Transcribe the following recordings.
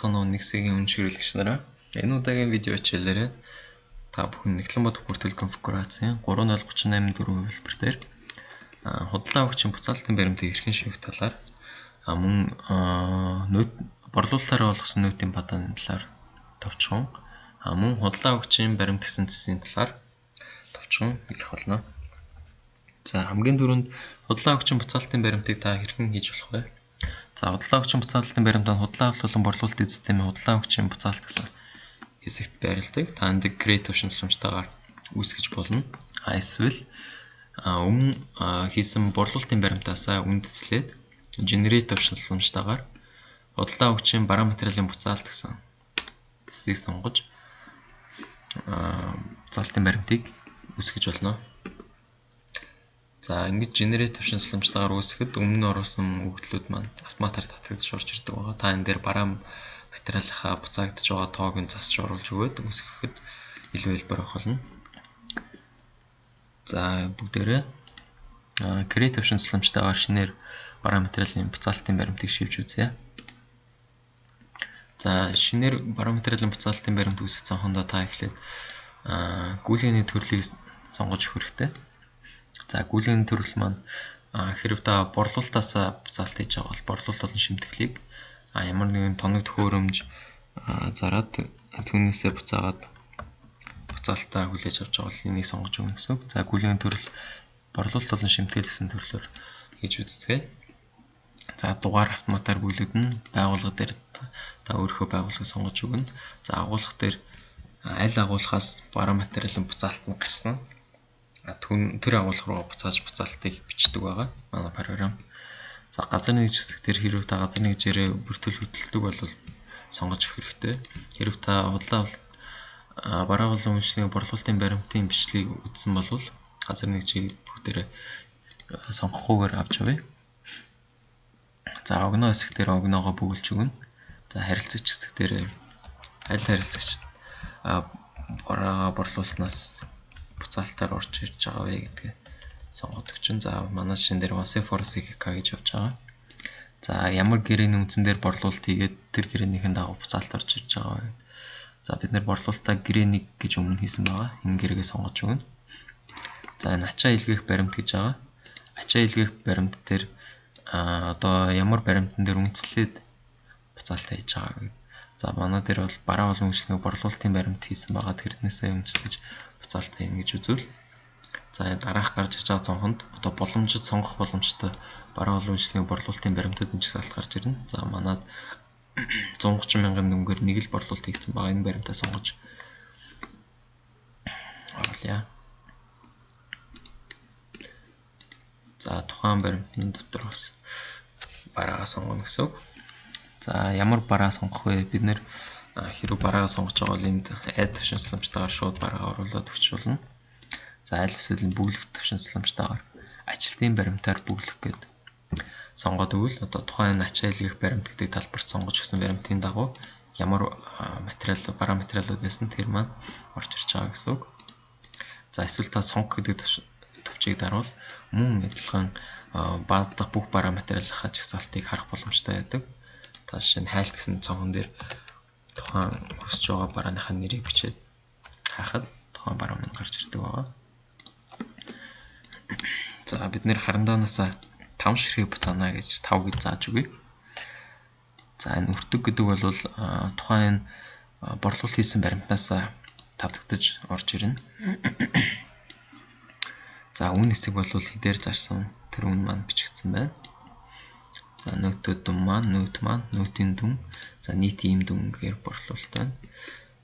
Бацхан Unix-ийн үнширлэгч нараа энэ удаагийн видео хичээлээрээ та бүхэн Нэгтлэн бодох бүртгэл конфигурацийн 3.038 хувилбар дээр худлаа өгчин буцаалтын баримтыг хэрхэн шивэх талаар мөн борлуулалтаараа олгосон нөтийн бадааны талаар товчхон мөн худлаа өгчин баримт гэсэн цэсийн талаар товчхон ярих болно. За хамгийн түрүүнд худлаа өгчин буцаалтын баримтыг та хэрхэн хийж болох вэ? За худлаа өгчин буцаалтын баримтанд худлаа болон борлуулалтын системийн худлаа өгчин буцаалт гэсэн хэсэгт байрладаг. Та энд create option сумжтайгаар үүсгэж болно. Эсвэл өмнө хийсэн борлуулалтын баримтаас үндэслээд generate option сумжтайгаар худлаа өгчин бараа материалын буцаалт гэсэн хэсгийг сонгож буцаалтын баримтыг үүсгэж болно. За ингэж generate option сумжтайгаар үүсгэхэд өмнө оруулсан өгөгдлүүд маань автоматар татагдж орж ирдэг байгаа. Та энэ дээр бараа материалынхаа буцаагдж байгаа тоог нь засч оруулж өгөөд үүсгэхэд илүү хэлбэр авах болно. За бүгдээрээ create option сумжтайгаар шинээр бараа материалын буцаалтын баримтыг шивж үзье. За шинээр бараа материалын буцаалтын баримт үүсгэх цонхондоо та эхлээд гүйлгээний төрлийг сонгож өгөх хэрэгтэй. За гүйлгээний төрөл маань хэрв та борлуулалтаас буцаалт хийж байгаа бол борлуулалт болон шимтгэлийг ямар нэгэн тоног төхөөрөмж зараад түүнээсээ буцаагаад буцаалтаа хүлээж авч байгаа бол энийг сонгож өгнө гэсэн үг. За гүйлгээний төрөл борлуулалт болон шимтгэл гэсэн төрлөөр хийж үзцгээе. За дугаар автоматар бүлүүд нь байгууллага дээр та өөрийнхөө байгууллагыг сонгож өгнө. За агуулга дээр аль агуулгаас бараа материалын буцаалт нь гарсан тэр агуулга руу буцааж буцаалтыг бичдэг байгаа манай програм. За газар нэгж хэсэг дээр хэрв та газар нэгжээрээ бүртгэл хөдөлдөг бол сонгож өгөх хэрэгтэй. Хэрв та худлаа бараа болон үндэсний борлуулалтын баримтын бичлэгийг үзсэн бол газар нэгжийг бүгдээрээ сонгохгүйгээр авч авъя. За огноо хэсэг дээр огноогоо бүгэлж өгнө. За харилцагч хэсэг дээр аль харилцагч бараа борлуулснаас буцаалтаар орж ирж байгаа вэ гэдгээ сонгоод өгчин. За манай шин дээр C4CK гэж явж байгаа. За ямар гэрээний үндсэн дээр борлуулалт хийгээд тэр гэрээнийхэн дагуу буцаалт орж ирж байгаа вэ? За бид нэр борлуулалтаа гэрээний гэж өмнө хийсэн байгаа. Энэ гэрээгээ сонгож өгнө. За энэ ачаа илгээх баримт гэж байгаа. Ачаа илгээх баримт дээр одоо ямар баримтан дээр үндэслээд буцаалт хийж байгаа вэ? За манай дээр бол бараа болон үндэсний борлуулалтын баримт хийсэн байгаа. Тэрнээсээ үндэслэж буцаалт хийнэ гэж үзвэл. За дараах гарч ирж байгаа цонхонд одоо боломжит сонгох боломжтой бараа болон үндэслэлийн борлуулалтын баримтуудын жагсаалт гарч ирнэ. За манад 130 мянган төгрөгөөр нэг л борлуулалт хийгдсэн байгаа. Энэ баримтаа сонгож оруулъя. За тухайн баримтын дотор бас бараагаа сонгоно гэсэн үг. За ямар бараа сонгох вэ? Бид нэр хэрэг бараагаа сонгож байгаа бол энд add option сламжтайгаар шууд бараагаа оруулаад өгч болно. За аль эсвэл бүглэх option сламжтайгаар ажилтны баримтаар бүглэх гэдэг сонгоод өгвөл одоо тухайн ачаа илгээх баримт гэдэг талбарт сонгож өгсөн баримтын дагуу ямар материал бараа материалууд байсан тэр маань орж ирж байгаа гэсэн үг. За эсвэл та сонгох гэдэг төвчийг дарвал мөн адилхан бааз дахь бүх бараа материалынхаа жагсаалтыг харах боломжтой байдаг. Та жишээ нь хайлт гэсэн цонхон дээр тухайн хүсэж байгаа барааныхаа нэрийг бичээд хаахад тухайн бараа маань гарч ирдэг байгаа. За бид нэр харандаанаас 5 ширхэг буцаана гэж 5 гэж зааж өгье. За энэ өртөг гэдэг бол тухайн борлуулалт хийсэн баримтнаас тавтагдаж орж ирнэ. За үн хэсэг бол хэдээр зарсан тэр үн маань бичигдсэн байна. За нөтөд дүн маань нөтийн дүн. За нийтийн дүн гэхээр борлуулалт байна.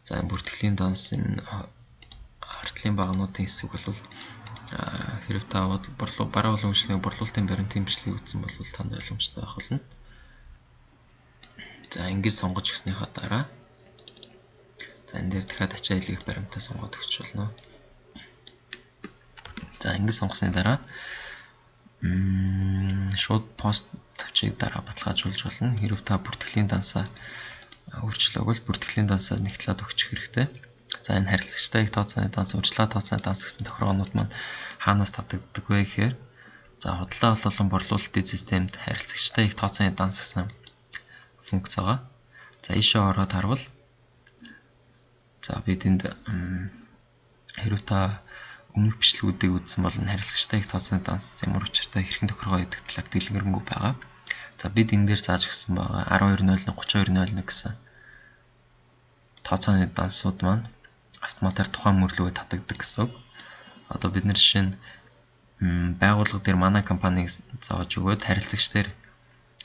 За бүртгэлийн данс энэ артлын багнуудын хэсэг бол хэрэг та бараа болон үндэслэлийн борлуулалтын баримтын бичлэгийг үзсэн бол танд ойлгомжтой байх болно. За ингэж сонгож өгснийхаа дараа за энэ дээр дахиад ачаа илгээх баримтаа сонгоод өгч болно. За ингэж сонгосны дараа шууд пост төвчийг дараа баталгаажуулж болно. Хэрв та бүртгэлийн дансаа өөрчлөөг бол бүртгэлийн дансаа нэгтлээд өгчих хэрэгтэй. За энэ харилцагчтай их тооцооны данс, урьдчилан тооцооны данс гэсэн тохиолгоонууд маань хаанаас тавтагддаг вэ гэхээр за худлаа болон борлуулалтын системд харилцагчтай их тооцооны данс гэсэн функц байгаа. За ийшээ ороод харвал за бид энд хэрвээ та өмнөх бичлэгүүдийг үзсэн бол харилцагчтай их тооцооны данс ямар учиртай хэрхэн тохиргоо гэдэг талаар дэлгэрэнгүй байгаа. За бид энэ дээр зааж өгсөн байгаа 1201 3201 гэсэн тооцооны дансууд маань автоматар тухайн мөрлөгөд татагддаг гэсэн үг. Одоо бид нэр жишээ нь байгууллага дээр манай компанийг зааж өгөөд харилцагч дээр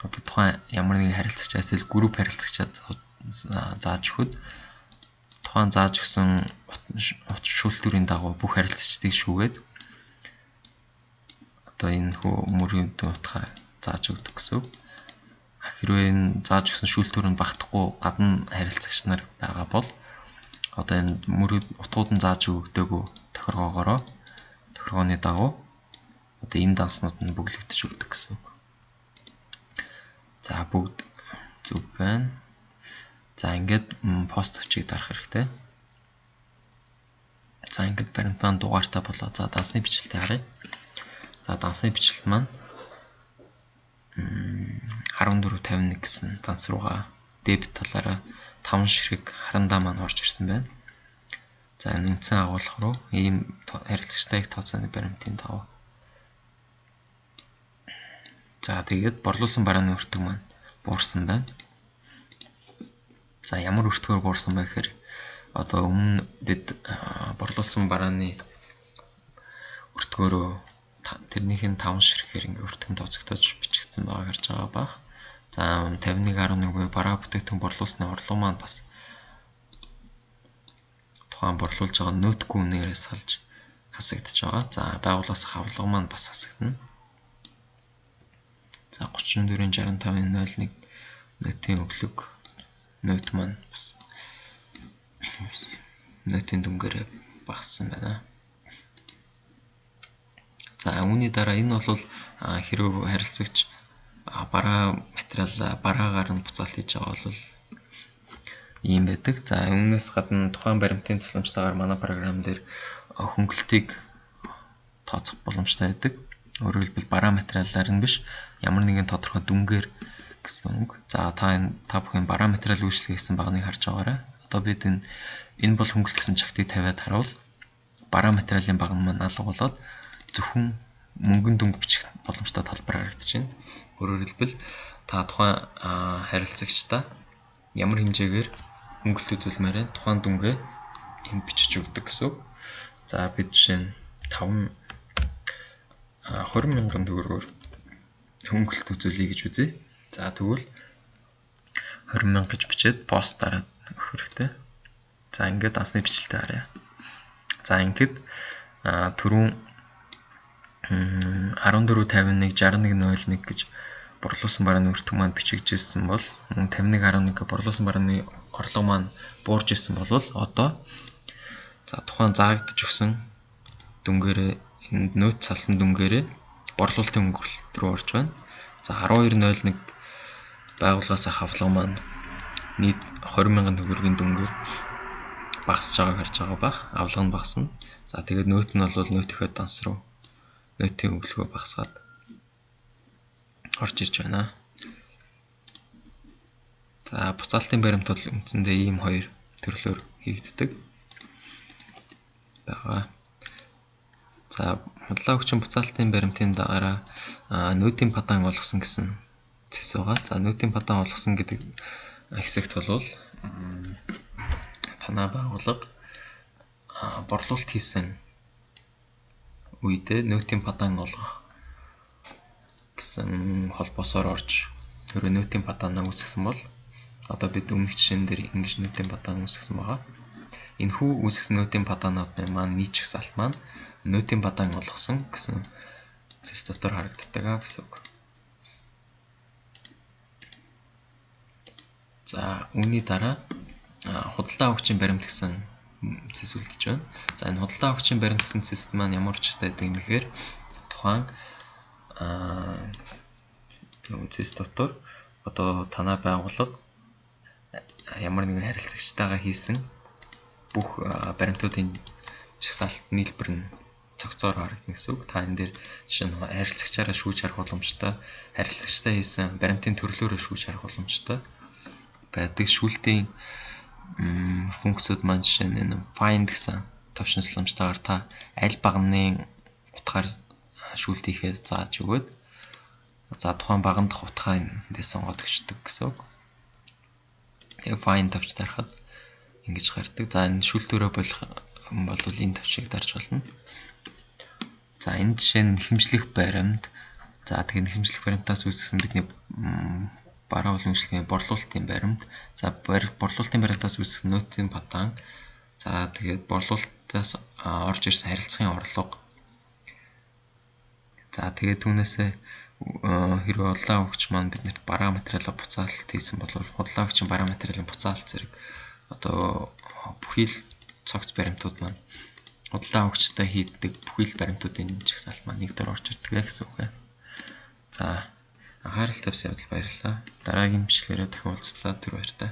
одоо тухайн ямар нэгэн харилцагчаас ил групп харилцагчаа зааж өгөхөд тухайн зааж өгсөн утас шүүлтүүрийн дагуу бүх харилцагчдыг шүүгээд одоо энэ хөө мөрөнд утгаа зааж өгдөг гэсэн үг. Хэрвээ энэ зааж өгсөн шүүлтүүр нь багтахгүй гадна харилцагч нар байгаа бол одоо энэ мөрөд утгууд нь зааж өгдөөгүй тохиргооны дагуу одоо энэ данснууд нь бүглэгдэж өгдөг гэсэн үг. За бүгд зүг байна. За ингээд пост өчийг дарах хэрэгтэй. За ингээд баримт маань дугаартай болоо. За дансны бичлэлтээ харъя. За дансны бичлэлт маань 1451 гэсэн данс руугаа дебет талаараа 5 ширхэг харандаа маань орж ирсэн байна. За энэ үндсэн агуулга руу ийм харилцагчтай их тооцооны баримтын дагуу. За тэгээд борлуулсан барааны өртөг маань буурсан байна. За ямар өртгөөр буурсан бэ гэхээр одоо өмнө бид борлуулсан барааны өртгөөрөө тэрнийхэн 5 ширхгээр ингээ өртгөн тооцогдож бичигдсэн байгааг харж байгаа бах. За 51.1 бараа бүтээгдэхүүн борлуулсны орлого маань бас тухайн борлуулж байгаа нөтгүй үнээрээ салж хасагдж байгаа. За байгууллагаас хавлага маань бас хасагдана. За 34.65.01 нөтийн өглөг нөт маань бас нөтийн дүнгээр багассан байна. За үүний дараа энэ бол хэрвээ харилцагч бараа материал бараагаар нь буцаалт хийж байгаа бол ийм байдаг. За үүнээс гадна тухайн баримтын тусламжтайгаар манай програм дээр хөнгөлөлтийг тооцох боломжтой байдаг. Өөрөөр хэлбэл бараа материалаар нь биш ямар нэгэн тодорхой дүнгээр гэсэн үг. За та бүхэн бараа материал үйлчлэг хийсэн багныг харж байгаарай. Одоо бид энэ бол хөнгөлөлт гэсэн чагтыг тавиад харуул бараа материалын баг маань алга болоод зөвхөн мөнгөн дүнг бичих боломжтой талбар харагдаж байна. Өөрөөр хэлбэл та тухайн харилцагчдаа ямар хэмжээгээр хөнгөлөлт үзүүлмээр байна. Тухайн дүнгээ энд бичиж өгдөг гэсэн үг. За бид жишээ нь 20,000 төгрөгөөр хөнгөлөлт үзүүлэе гэж үзье. За тэгвэл 20,000 гэж бичээд пост дараад өгөх хэрэгтэй. За ингээд дансны бичлэлтэй харъя. За ингээд түрүүн 1451616101 гэж борлуулсан барааны өртөг маань бичигдсэн бол 5111 борлуулсан барааны орлого маань буурж исэн бол одоо за тухайн заагдж өгсөн дүнгээрээ энд нөт салсан дүнгээрээ борлуулалтын өнгөрөлт рүү орж байна. За 1201 байгууллагаас хавлага маань нийт 20,000 төгрөгийн дүнгээр багасж байгааг харж байгаа бах. Авлага нь багасна. За тэгээд нөт нь бол нөтийнхөө данс руу нөтийн өглөгөө багасгаад орж ирж байна. За буцаалтын баримт бол үндсэндээ ийм хоёр төрлөөр хийгддэг байгаа. За худлаа хүчин буцаалтын баримтын дараа нөтийн падаан олгосон гэсэн зэс байгаа. За нөтийн падаан олгосон гэдэг хэсэгт бол танай байгууллага борлуулалт хийсэн үедээ нөтийн падаан олгох гэсэн холбоосоор орж өөрө нөтийн падаанаа үүсгэсэн бол одоо бид өмнөх жишээн дээр ингэж нөтийн падаан үүсгэсэн байгаа. Энэхүү үүсгэсэн нөтийн падаануудын маань нийтчих салт маань нөтийн падаан олгосон гэсэн зэс дотор харагддаг гэсэн үг. За үүний дараа худалдаа авахчийн баримт гэсэн зэс үлдэж байна. За энэ худалдаа авахчийн баримт гэсэн зэст маань ямар учиртай гэдэг юм бэхээр тухайн зэс дотор одоо танай байгууллага ямар нэгэн харилцагчтайгаа хийсэн бүх баримтуудын жагсаалт нийлбэр нь цогцоор харагдана гэсэн үг. Та энэ дээр жишээ нь харилцагчаараа шүүж харах боломжтой, харилцагчтай хийсэн баримтын төрлөөрөө шүүж харах боломжтой. байдаг шүүлтийн функцүүд маань жишээ нь find гэсэн товшин саламжтайгаар та аль багны утгаар шүүлт хийхээ зааж өгөөд за тухайн баган дахь утгаа эндээс сонгоод өгчдөг гэсэн үг. Тэгээ find тавьж дарахад ингэж гардаг. За энэ шүүлтүүрээ болох бол энэ тавчийг дарж болно. За энэ жишээ нь нэхэмжлэх баримт. За тэгээ нэхэмжлэх баримтаас үүссэн бидний бараа уламжлалын борлуулалтын баримт. За борлуулалтын баримтаас үүссэн нотын падаан. За тэгээд борлуулалтаас орж ирсэн харилцагын орлого. За тэгээд түүнээсээ хэрвээ худлаа өгч маань биднэрт бараа материалаа буцаалт хийсэн бол худлаа өгчийн бараа материалын буцаалт зэрэг одоо бүхий л цогц баримтууд маань худлаа өгчтэй хийдэг бүхий л баримтуудын жагсаалт маань нэг дор орж ирдэг гэсэн үг. За анхаарал тавьсан явдал баярлалаа. Дараагийн бичлэгээрээ дахин уулзлаа. Түр баяртай.